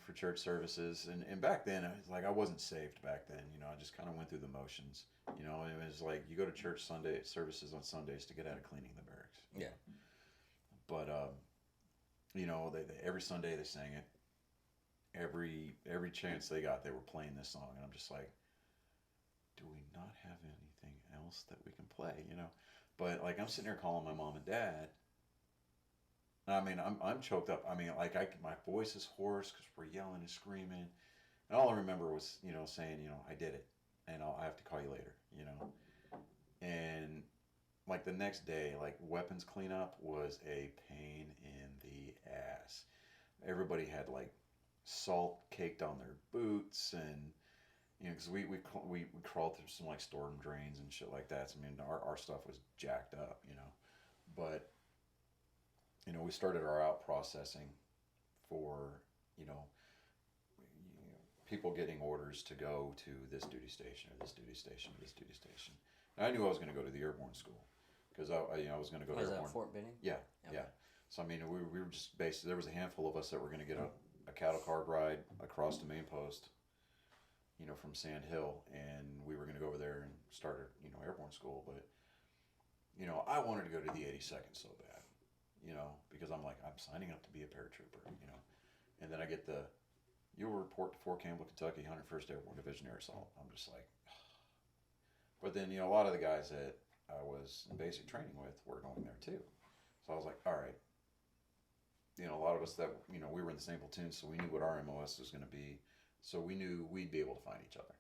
for church services, and back then it was like I wasn't saved back then, I just kind of went through the motions, and it was like you go to church Sunday services on Sundays to get out of cleaning the barracks. Yeah. But they every Sunday they sang it. Every chance they got, they were playing this song, and I'm just like, do we not have anything else that we can play? But like I'm sitting there calling my mom and dad. I mean, I'm choked up. I mean, like my voice is hoarse because we're yelling and screaming, and all I remember was saying I did it, and I have to call you later, and like the next day, like weapons cleanup was a pain in the ass. Everybody had like salt caked on their boots, and because we crawled through some like storm drains and shit like that. So, I mean, our stuff was jacked up, but we started our out processing for people getting orders to go to this duty station or this duty station or this duty station. And I knew I was going to go to the Airborne school because I was going to go to Was Airborne. that Fort Benning? Yeah, yeah. So I mean, we were just basically there was a handful of us that were going to get a cattle card ride across the main post, from Sand Hill, and we were going to go over there and start airborne school. But I wanted to go to the 82nd so bad, because I'm like, I'm signing up to be a paratrooper. And then I get you'll report to Fort Campbell, Kentucky, 101st Airborne Division Air Assault. I'm just like, but then a lot of the guys that I was in basic training with were going there too. So I was like, all right. A lot of us that we were in the same platoon, so we knew what our MOS was going to be. So we knew we'd be able to find each other.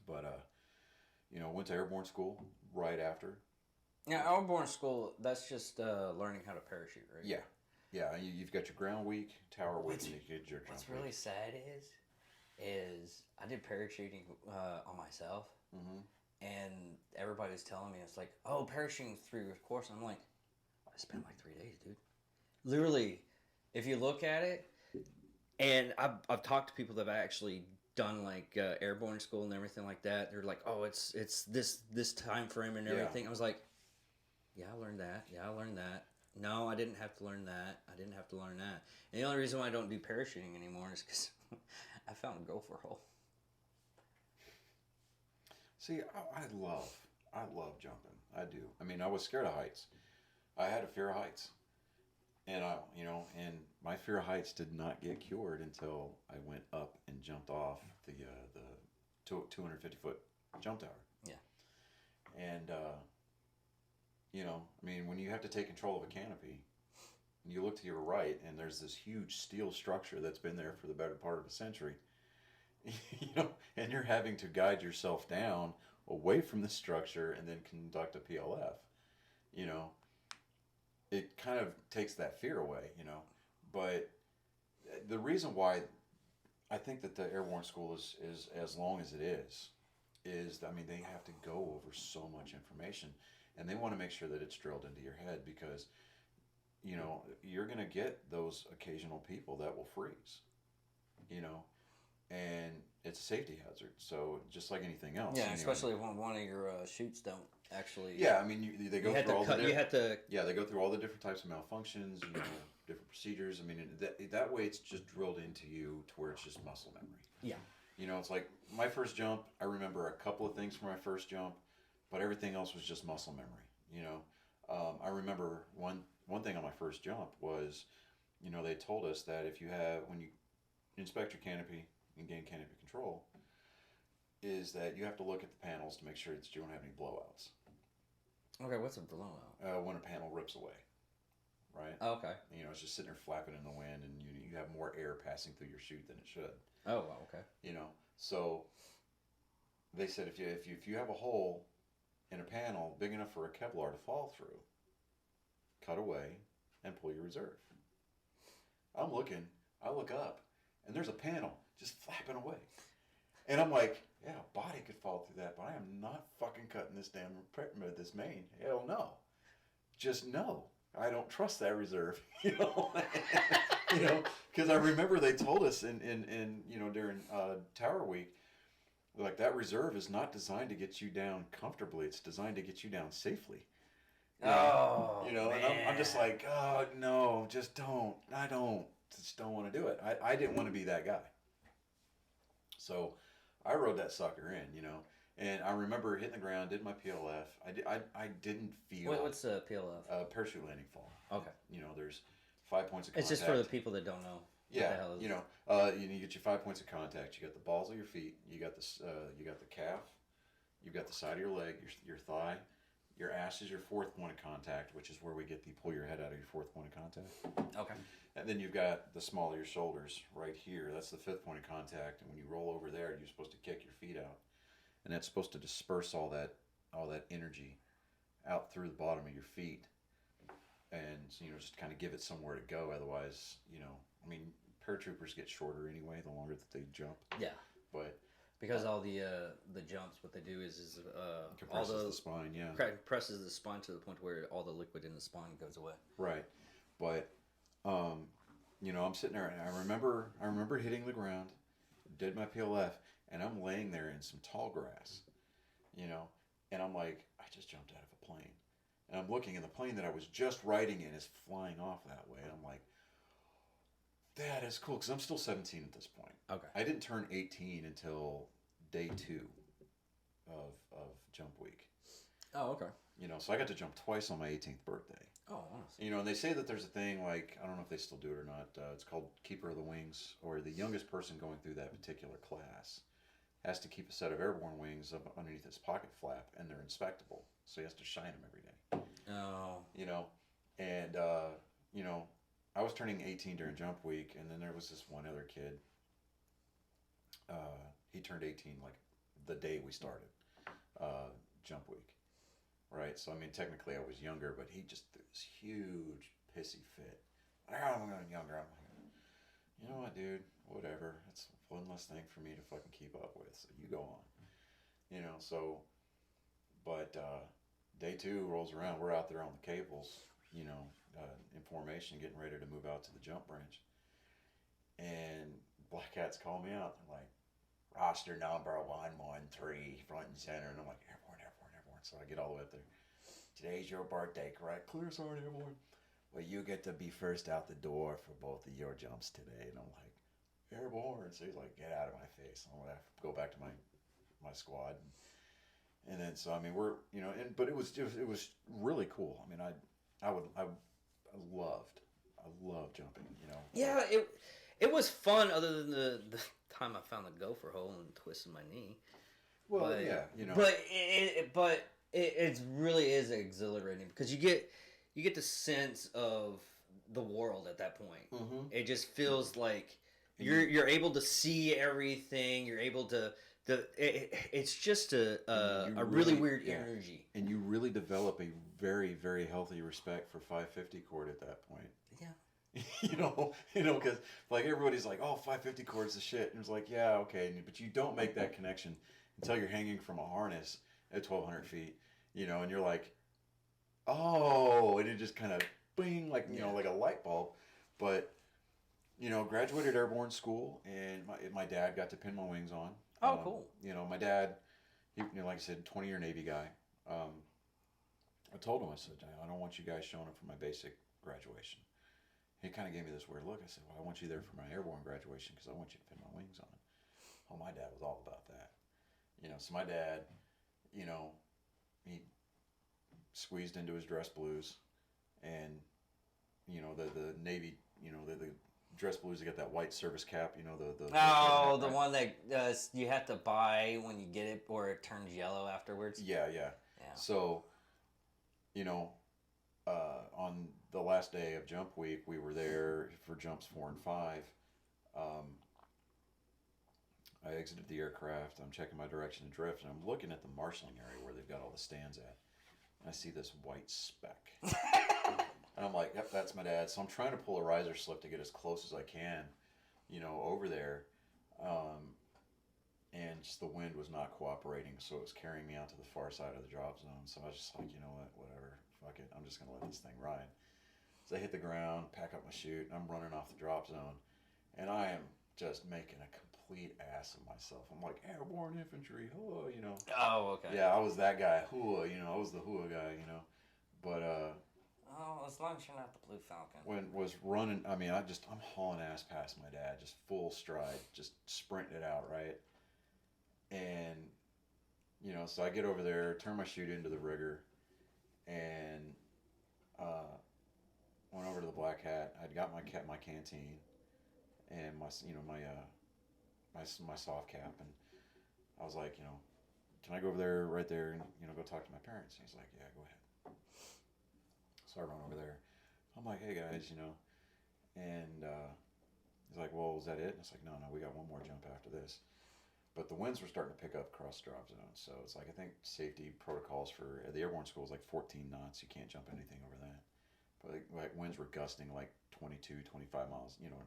But went to airborne school right after. Yeah, airborne school. That's just learning how to parachute, right? Yeah, yeah. You've got your ground week, tower week, and you get your jump What's week. really sad is I did parachuting on myself, and everybody was telling me, it's like, oh, parachuting's 3 years course. And I'm like, I spent like 3 days, dude. Literally, if you look at it, and I've talked to people that have actually done like airborne school and everything like that. They're like, oh, it's this time frame and everything. I was like, yeah, I learned that. Yeah, I learned that. No, I didn't have to learn that. I didn't have to learn that. And the only reason why I don't do parachuting anymore is because I found a gopher hole. See, I love jumping. I do. I mean, I was scared of heights. I had a fear of heights. And and my fear of heights did not get cured until I went up and jumped off the 250-foot jump tower. Yeah. And I mean, when you have to take control of a canopy, and you look to your right, and there's this huge steel structure that's been there for the better part of a century, and you're having to guide yourself down away from the structure and then conduct a PLF, it kind of takes that fear away, But the reason why I think that the airborne school is as long as it is, I mean, they have to go over so much information, and they want to make sure that it's drilled into your head because, you're going to get those occasional people that will freeze, and it's a safety hazard. So just like anything else. Yeah, especially when one of your chutes don't actually. Yeah, I mean, they go through all the. You have to. Yeah, they go through all the different types of malfunctions, different procedures. I mean, that way it's just drilled into you to where it's just muscle memory. Yeah. It's like my first jump. I remember a couple of things from my first jump, but everything else was just muscle memory. I remember one thing on my first jump was, they told us that when you inspect your canopy and gain canopy control, is that you have to look at the panels to make sure that you don't have any blowouts. Okay, what's a blowout? When a panel rips away, right? Oh, okay. It's just sitting there flapping in the wind, and you have more air passing through your chute than it should. Oh, wow, okay. So they said if you have a hole in a panel big enough for a Kevlar to fall through, cut away and pull your reserve. I look up, and there's a panel just flapping away. And I'm like, yeah, a body could fall through that, but I am not fucking cutting this this main. Hell no. Just no. I don't trust that reserve, because I remember they told us in during Tower Week, like, that reserve is not designed to get you down comfortably. It's designed to get you down safely. Man. And I'm just like, oh no, just don't. I just don't want to do it. I didn't want to be that guy. So I rode that sucker in, and I remember hitting the ground, did my PLF. I didn't feel. What's a PLF? Parachute landing fall. Okay. There's 5 points of contact. It's just for the people that don't know. Yeah, what the hell is you get your 5 points of contact. You got the balls of your feet. You got the calf. You've got the side of your leg, your thigh. Your ass is your 4th point of contact, which is where we get the pull your head out of your 4th point of contact. Okay. And then you've got the small of your shoulders right here. That's the 5th point of contact. And when you roll over there, you're supposed to kick your feet out, and that's supposed to disperse all that energy out through the bottom of your feet, and just kind of give it somewhere to go. Otherwise, I mean, paratroopers get shorter anyway the longer that they jump. Yeah. But because all the jumps, what they do is compresses the spine. Yeah. Presses the spine to the point where all the liquid in the spine goes away. Right. But I'm sitting there, and I remember hitting the ground, did my PLF, and I'm laying there in some tall grass, and I'm like, I just jumped out of a plane, and I'm looking, and the plane that I was just riding in is flying off that way, and I'm like, That is cool because I'm still 17 at this point. Okay. I didn't turn 18 until day 2 of jump week. Oh, okay. You know, so I got to jump twice on my 18th birthday. Oh, awesome. You know, and they say that there's a thing like, I don't know if they still do it or not. It's called Keeper of the Wings, or the youngest person going through that particular class has to keep a set of airborne wings up underneath his pocket flap, and they're inspectable. So he has to shine them every day. Oh. You know, and, you know, I was turning 18 during jump week, and then there was this one other kid. He turned 18 like the day we started jump week. Right, so I mean, technically I was younger, but he just threw this huge pissy fit. I'm going younger. I'm like, you know what, dude? Whatever. It's one less thing for me to fucking keep up with. So you go on. You know. So, but day 2 rolls around. We're out there on the cables. You know, in formation, getting ready to move out to the jump branch. And Black Cats call me out. They're like, roster number 113, front and center, and I'm like, airborne. So I get all the way up there. Today's your birthday, correct? Clear, sorry, airborne. Well, you get to be first out the door for both of your jumps today. And I'm like, airborne. So he's like, get out of my face. I'm gonna have to go back to my squad. And then so I mean we're but it was really cool. I mean I loved jumping. You know. Yeah, it was fun. Other than the time I found the gopher hole and twisted my knee. Well, but, yeah, you know. But it really is exhilarating because you get the sense of the world at that point. Mm-hmm. It just feels like you're able to see everything. You're able to. It's just a really weird energy. And you really develop a very, very healthy respect for 550 cord at that point. Yeah. you know, because like everybody's like, oh, 550 cord's the shit. And it's like, yeah, okay. But you don't make that connection until you're hanging from a harness at 1,200 feet, you know, and you're like, oh, and it just kind of bing, like, you know, like a light bulb. But, you know, graduated airborne school, and my dad got to pin my wings on. Oh, cool. You know, my dad, he, you know, like I said, 20-year Navy guy. I told him, I said, I don't want you guys showing up for my basic graduation. He kind of gave me this weird look. I said, well, I want you there for my airborne graduation because I want you to pin my wings on. Oh, my dad was all about that. You know, so my dad, you know, he squeezed into his dress blues, and, you know, the Navy, you know, the dress blues, they got that white service cap, you know, the one that you have to buy when you get it, or it turns yellow afterwards. Yeah. So, you know, on the last day of jump week, we were there for jumps 4 and 5. I exited the aircraft. I'm checking my direction of drift, and I'm looking at the marshalling area where they've got all the stands at. And I see this white speck. And I'm like, yep, that's my dad. So I'm trying to pull a riser slip to get as close as I can, you know, over there. And just the wind was not cooperating, so it was carrying me out to the far side of the drop zone. So I was just like, you know what, whatever, fuck it. I'm just going to let this thing ride. So I hit the ground, pack up my chute, and I'm running off the drop zone. And I am just making a complete ass of myself. I'm like, airborne infantry, hoo, you know. Oh, okay. Yeah, I was that guy, hoo, you know. I was the hoo guy, you know. But, oh, as long as you're not the Blue Falcon. when was running, I mean, I'm hauling ass past my dad, just full stride, just sprinting it out, right? And, you know, so I get over there, turn my chute into the rigger, and went over to the Black Hat. I'd got my canteen and my soft cap, and I was like, you know, can I go over there, right there, and, you know, go talk to my parents? And he's like, yeah, go ahead. So I run over there. I'm like, hey guys, you know, and he's like, well, was that it? And I was like, no, we got one more jump after this. But the winds were starting to pick up across drop zones. So it's like, I think safety protocols for the airborne school is like 14 knots. You can't jump anything over that. But like winds were gusting like 22, 25 miles, you know,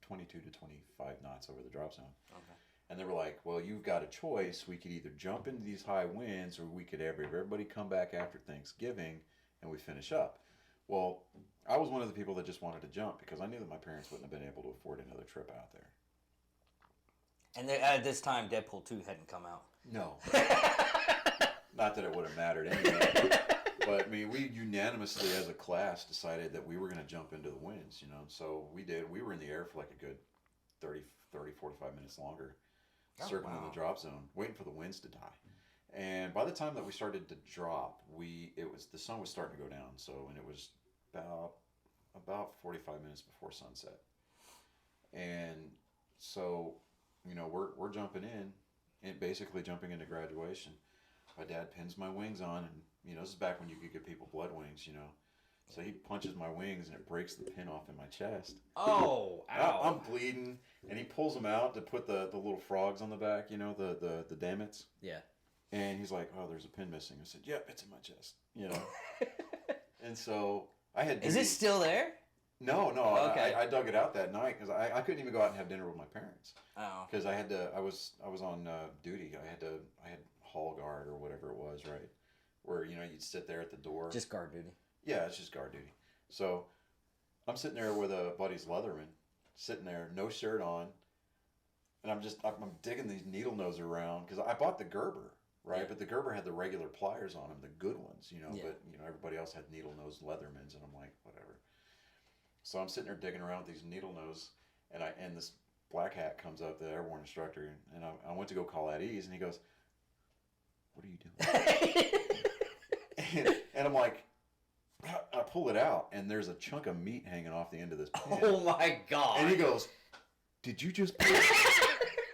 22 to 25 knots over the drop zone. Okay. And they were like, well, you've got a choice. We could either jump into these high winds, or we could have everybody come back after Thanksgiving and we finish up. Well, I was one of the people that just wanted to jump because I knew that my parents wouldn't have been able to afford another trip out there. And at this time, Deadpool 2 hadn't come out. No. Not that it would have mattered anyway. But I mean, we unanimously as a class decided that we were going to jump into the winds, you know. So we did. We were in the air for like a good 45 minutes longer, circling the drop zone, waiting for the winds to die. And by the time that we started to drop, the sun was starting to go down. So, and it was about 45 minutes before sunset. And so, you know, we're jumping in, and basically jumping into graduation. My dad pins my wings on, and you know, this is back when you could give people blood wings, you know. So he punches my wings, and it breaks the pin off in my chest. Oh, ow! I'm bleeding, and he pulls them out to put the little frogs on the back, you know, the dammits. Yeah. And he's like, "Oh, there's a pin missing." I said, "Yep, it's in my chest," you know. And so I had. Is it still there? No. Okay. I dug it out that night because I couldn't even go out and have dinner with my parents. Oh. Because I had to. I was on duty. I had hall guard or whatever it was, right? Where you know you'd sit there at the door. Just guard duty. Yeah, it's just guard duty. So I'm sitting there with a buddy's Leatherman, sitting there, no shirt on, and I'm digging these needle nose around because I bought the Gerber. Right, Yeah. but the Gerber had the regular pliers on them, the good ones, you know. Yeah. But you know, everybody else had needle nose Leathermans, and I'm like, whatever. So I'm sitting there digging around with these needle nose, and this black hat comes up, the airborne instructor, and I went to go call at ease, and he goes, "What are you doing?" and I'm like, I pull it out, and there's a chunk of meat hanging off the end of this pin. Oh my god! And he goes, "Did you just?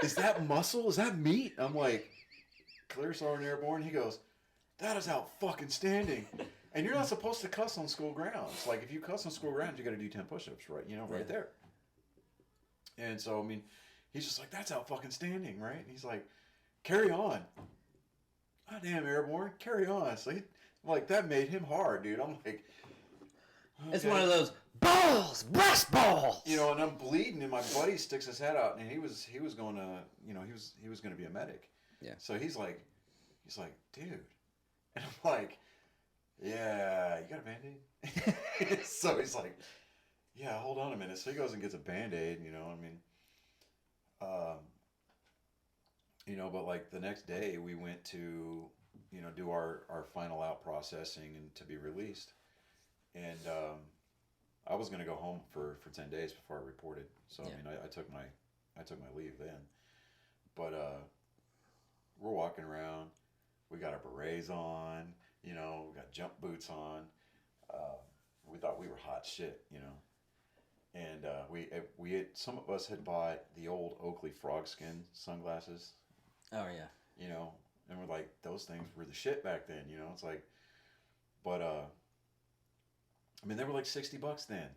Is that muscle? Is that meat?" I'm like, "Clear Sergeant Airborne." He goes, "That is out fucking standing. And you're not supposed to cuss on school grounds. Like, if you cuss on school grounds, you got to do 10 push-ups, right? You know, right there." And so, I mean, he's just like, "That's out fucking standing, right?" And he's like, "Carry on." "Oh, damn, Airborne, carry on." So, that made him hard, dude. I'm like, okay. It's one of those balls, breast balls. You know, and I'm bleeding, and my buddy sticks his head out, and he was going to, you know, he was going to be a medic. Yeah. So he's like, "Dude," and I'm like, "Yeah, you got a Band-Aid?" So he's like, "Yeah, hold on a minute." So he goes and gets a Band-Aid, you know, I mean, you know, but like the next day we went to, you know, do our final out processing and to be released. And I was going to go home for 10 days before I reported. So, Yeah. I mean, I took my leave then. But we're walking around. We got our berets on, you know, we got jump boots on. We thought we were hot shit, you know. And we had, some of us had bought the old Oakley frog skin sunglasses. Oh yeah. You know, and we're like, those things were the shit back then, you know. It's like, but I mean, they were like $60 then.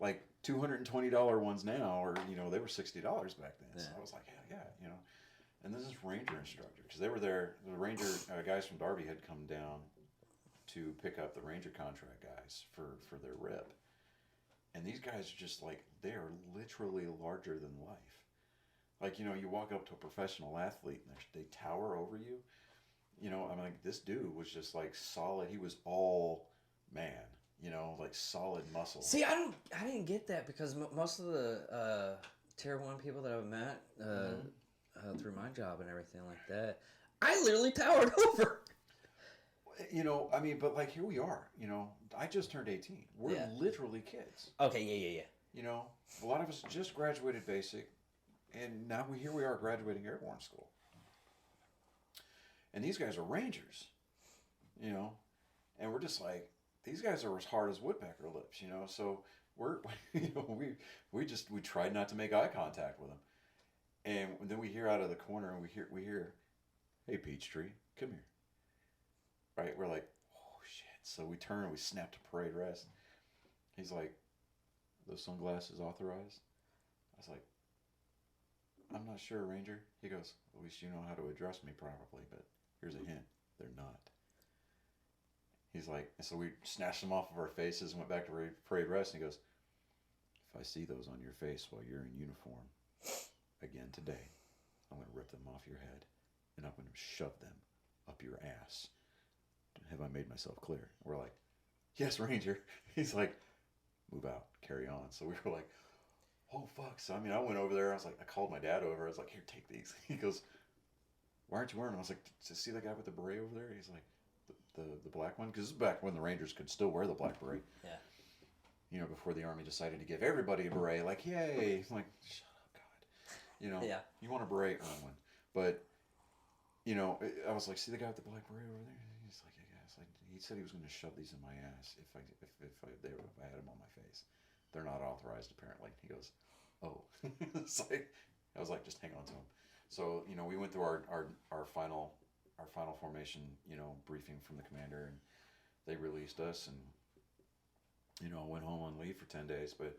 Like $220 ones now, or you know, they were $60 back then. Yeah. So I was like, yeah, you know. And this is Ranger instructor, because they were there. The Ranger guys from Darby had come down to pick up the Ranger contract guys for their rip. And these guys are just like, they are literally larger than life. Like, you know, you walk up to a professional athlete and they tower over you. You know, I mean, like, this dude was just like solid. He was all man, you know, like solid muscle. See, I didn't get that because most of the Tier 1 people that I've met through my job and everything like that, I literally towered over. You know, I mean, but like, here we are, you know, I just turned 18. We're literally kids. Okay, yeah. You know, a lot of us just graduated basic, and now here we are graduating Airborne school. And these guys are Rangers, you know, and we're just like, these guys are as hard as woodpecker lips, you know, so we're, you know, we tried not to make eye contact with them. And then we hear out of the corner, and we hear, "Hey, Peachtree, come here." Right? We're like, "Oh, shit." So we turn and we snap to parade rest. He's like, "Those sunglasses authorized?" I was like, "I'm not sure, Ranger." He goes, "At least you know how to address me properly, but here's a hint. They're not." He's like, and so we snatched them off of our faces and went back to parade rest, and he goes, "If I see those on your face while you're in uniform again today, I'm going to rip them off your head, and I'm going to shove them up your ass. Have I made myself clear?" We're like, "Yes, Ranger." He's like, "Move out, carry on." So we were like, oh, fuck. So, I mean, I went over there. I was like, I called my dad over. I was like, "Here, take these." He goes, "Why aren't you wearing them?" I was like, "To see that guy with the beret over there?" He's like, the black one, because this is back when the Rangers could still wear the black beret. Yeah. You know, before the Army decided to give everybody a beret, like, yay! I'm like, shut up, God. You know, Yeah. you want a beret, earn one. But, you know, I was like, see the guy with the black beret over there? He's like, yeah, it's like, he said he was going to shove these in my ass if I had them on my face. They're not authorized, apparently. He goes, oh. It's like, I was like, just hang on to them. So, you know, we went through our final formation, you know, briefing from the commander, and they released us, and, you know, I went home on leave for 10 days, but